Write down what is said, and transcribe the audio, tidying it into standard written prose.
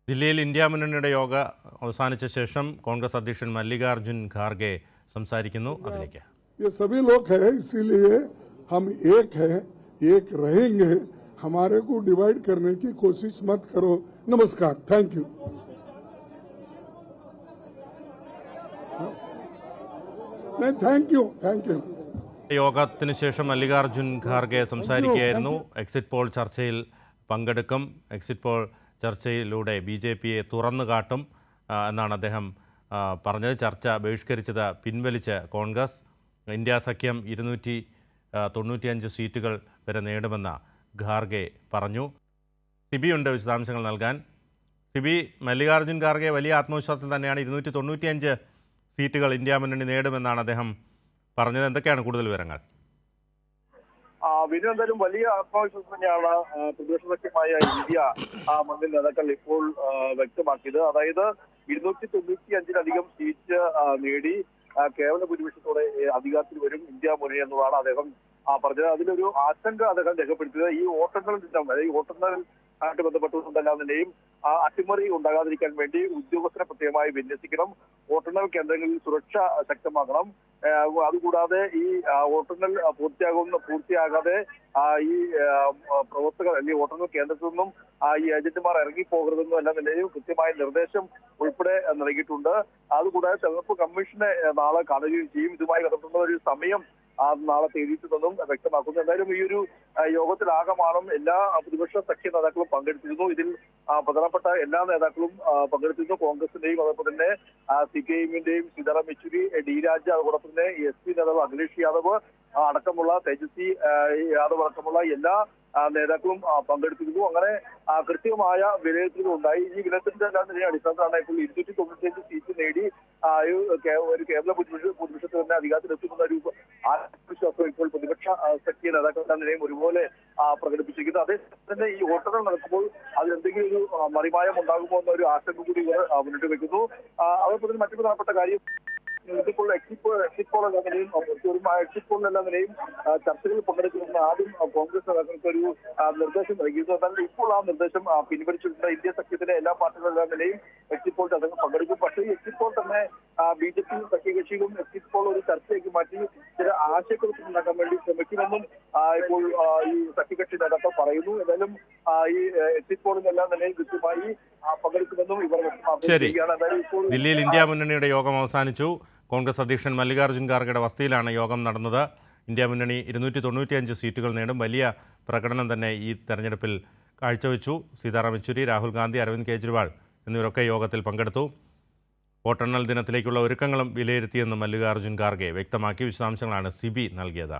ദില്ലിയിൽ ഇന്ത്യ മുന്നണിയുടെ യോഗ അവസാനിച്ച ശേഷം കോൺഗ്രസ് അധ്യക്ഷൻ മല്ലികാർജുൻ ഖാർഗെ സംസാരിക്കുന്നു. അതിലേക്ക് ये सभी लोग हैं, इसीलिए हम एक हैं, एक रहेंगे. हमारे को डिवाइड करने की कोशिश मत करो. नमस्कार. Thank you. नहीं, थैंक यू. യോഗത്തിന് ശേഷം മല്ലികാർജുൻ ഖാർഗെ സംസാരിക്കുകയായിരുന്നു. എക്സിറ്റ് പോൾ ചർച്ചയിൽ പങ്കെടുക്കും. എക്സിറ്റ് പോൾ ചർച്ചയിലൂടെ BJPയെ തുറന്നു കാട്ടും എന്നാണ് അദ്ദേഹം പറഞ്ഞത്. ചർച്ച ബഹിഷ്കരിച്ചത് പിൻവലിച്ച് കോൺഗ്രസ്. ഇന്ത്യ സഖ്യം 295 സീറ്റുകൾ വരെ നേടുമെന്ന് ഖാർഗെ പറഞ്ഞു. സിബി ഉണ്ട് വിശദാംശങ്ങൾ നൽകാൻ. സിബി, മല്ലികാർജുൻ ഖാർഗെ വലിയ ആത്മവിശ്വാസത്തിൽ തന്നെയാണ് 295 സീറ്റുകൾ ഇന്ത്യ മുന്നണി നേടുമെന്നാണ് അദ്ദേഹം പറഞ്ഞത്. എന്തൊക്കെയാണ് കൂടുതൽ വിവരങ്ങൾ? വിനു, എന്തായാലും വലിയ ആത്മവിശ്വാസം തന്നെയാണ് പ്രതിപക്ഷ സഖ്യമായ ഇന്ത്യ മുന്നിൽ നേതാക്കൾ ഇപ്പോൾ വ്യക്തമാക്കിയത്. അതായത് 295-ലധികം സീറ്റ് നേടി കേവല ഭൂരിപക്ഷത്തോടെ അധികാരത്തിൽ വരും ഇന്ത്യ മുന്നണി എന്നതാണ് അദ്ദേഹം പറഞ്ഞത്. അതിലൊരു ആശങ്ക അദ്ദേഹം രേഖപ്പെടുത്തിയത് ഈ വോട്ടെണ്ണൽ ദിനം, അതായത് ഈ വോട്ടെണ്ണൽ ആയിട്ട് ബന്ധപ്പെട്ടുകൊണ്ടല്ലാ നിലയും അട്ടിമറി ഉണ്ടാകാതിരിക്കാൻ വേണ്ടി ഉദ്യോഗസ്ഥരെ പ്രത്യേകമായി വിന്യസിക്കണം. വോട്ടെണ്ണൽ കേന്ദ്രങ്ങളിൽ സുരക്ഷ ശക്തമാക്കണം. അതുകൂടാതെ ഈ വോട്ടെണ്ണൽ പൂർത്തിയാകാതെ ഈ പ്രവർത്തകർ അല്ലെങ്കിൽ വോട്ടെണ്ണൽ കേന്ദ്രത്തിൽ നിന്നും ഈ ഏജന്റുമാർ ഇറങ്ങിപ്പോകരുതെന്നും എല്ലാ നിലയിലും കൃത്യമായ നിർദ്ദേശം ഉൾപ്പെടെ നൽകിയിട്ടുണ്ട്. അതുകൂടാതെ തെരഞ്ഞെടുപ്പ് കമ്മീഷനെ നാളെ കാണുകയും ചെയ്യും. ഇതുമായി ബന്ധപ്പെട്ട ഒരു സമയം നാളെ തേടിയിട്ടുണ്ടെന്നും വ്യക്തമാക്കുന്നു. എന്തായാലും ഈ ഒരു യോഗത്തിലാകമാനം എല്ലാ പ്രതിപക്ഷ സഖ്യ നേതാക്കളും പങ്കെടുത്തിരുന്നു. ഇതിൽ പ്രധാനപ്പെട്ട എല്ലാ നേതാക്കളും പങ്കെടുത്തിരുന്നു. കോൺഗ്രസിന്റെയും അതോടൊപ്പം തന്നെ CPIM-ന്റെയും സീതാറാം യെച്ചൂരി, ഡി രാജ, അതോടൊപ്പം തന്നെ SP നേതാവ് അഖിലേഷ് യാദവ് അടക്കമുള്ള തേജസ്വി യാദവ് അടക്കമുള്ള എല്ലാ നേതാക്കളും പങ്കെടുത്തിരുന്നു. അങ്ങനെ കൃത്യമായ വിലയിരുത്തലുകൾ ഉണ്ടായി. ഈ വിലയിരുത്തലിന്റെ അടിസ്ഥാനത്തിലാണ് ഇപ്പോൾ 295 സീറ്റ് നേടി ഒരു കേരള ഭൂരിപക്ഷത്തിൽ തന്നെ അധികാരത്തിലെത്തുന്ന ഒരു ആത്മവിശ്വാസം ഇപ്പോൾ പ്രതിപക്ഷ സഖ്യ നേതാക്കളുടെ നിലയും ഒരുപോലെ പ്രകടിപ്പിച്ചിരിക്കുന്നത്. അതേസമയം തന്നെ ഈ വോട്ടെണ്ണൽ നടക്കുമ്പോൾ അതിലെന്തെങ്കിലും ഒരു മറിമായം ഉണ്ടാകുമോ എന്ന ഒരു ആശങ്ക കൂടി ഇവർ മുന്നിട്ട് വെക്കുന്നു. അതോടൊപ്പം തന്നെ മറ്റു പ്രധാനപ്പെട്ട കാര്യം ഇതിപ്പോൾ എക്സിറ്റ് പോൾ എന്ന നിലയും എക്സിറ്റ് പോൾ എന്ന നിലയും ചർച്ചകളിൽ പങ്കെടുക്കുന്ന ആദ്യം കോൺഗ്രസ് നേതാക്കൾക്ക് ഒരു നിർദ്ദേശം നൽകിയിരുന്നു. എന്നാൽ ഇപ്പോൾ ആ നിർദ്ദേശം പിൻവലിച്ചിട്ടുണ്ട്. ഇന്ത്യ സഖ്യത്തിലെ എല്ലാ പാർട്ടികളുടെ നിലയും എക്സിറ്റ് പോൾ ചർച്ചകൾ പങ്കെടുക്കും. പക്ഷേ ഈ എക്സിറ്റ് പോൾ തന്നെ BJP-യും സഖ്യകക്ഷികളും എക്സിറ്റ് പോൾ ഒരു ചർച്ചയാക്കി മാറ്റി ചില ആശയക്കുറിപ്പ് ഉണ്ടാക്കാൻ വേണ്ടി ശ്രമിക്കുമെന്നും ഇപ്പോൾ ഈ സഖ്യകക്ഷി നേതാക്കൾ പറയുന്നു. എന്തായാലും ഈ എക്സിറ്റ് പോളിനെല്ലാം നിലയിൽ കൃത്യമായി പങ്കെടുക്കുമെന്നും ഇവർ വ്യക്തമാക്കുകയാണ്. എന്തായാലും ഇപ്പോൾ ദില്ലിയിൽ ഇന്ത്യ മുന്നണിയുടെ യോഗം അവസാനിച്ചു. കോൺഗ്രസ് അധ്യക്ഷൻ മല്ലികാർജുൻ ഖാർഗെയുടെ വസതിയിലാണ് യോഗം നടന്നത്. ഇന്ത്യ മുന്നണി 295 സീറ്റുകൾ നേടും. വലിയ പ്രകടനം തന്നെ ഈ തെരഞ്ഞെടുപ്പിൽ കാഴ്ചവെച്ചു. സീതാറാം യെച്ചൂരി, രാഹുൽ ഗാന്ധി, അരവിന്ദ് കെജ്രിവാൾ എന്നിവരൊക്കെ യോഗത്തിൽ പങ്കെടുത്തു. വോട്ടെണ്ണൽ ദിനത്തിലേക്കുള്ള ഒരുക്കങ്ങളും വിലയിരുത്തിയെന്ന് മല്ലികാർജുൻ ഖാർഗെ വ്യക്തമാക്കി. വിശദാംശങ്ങളാണ് സിബി നൽകിയത്.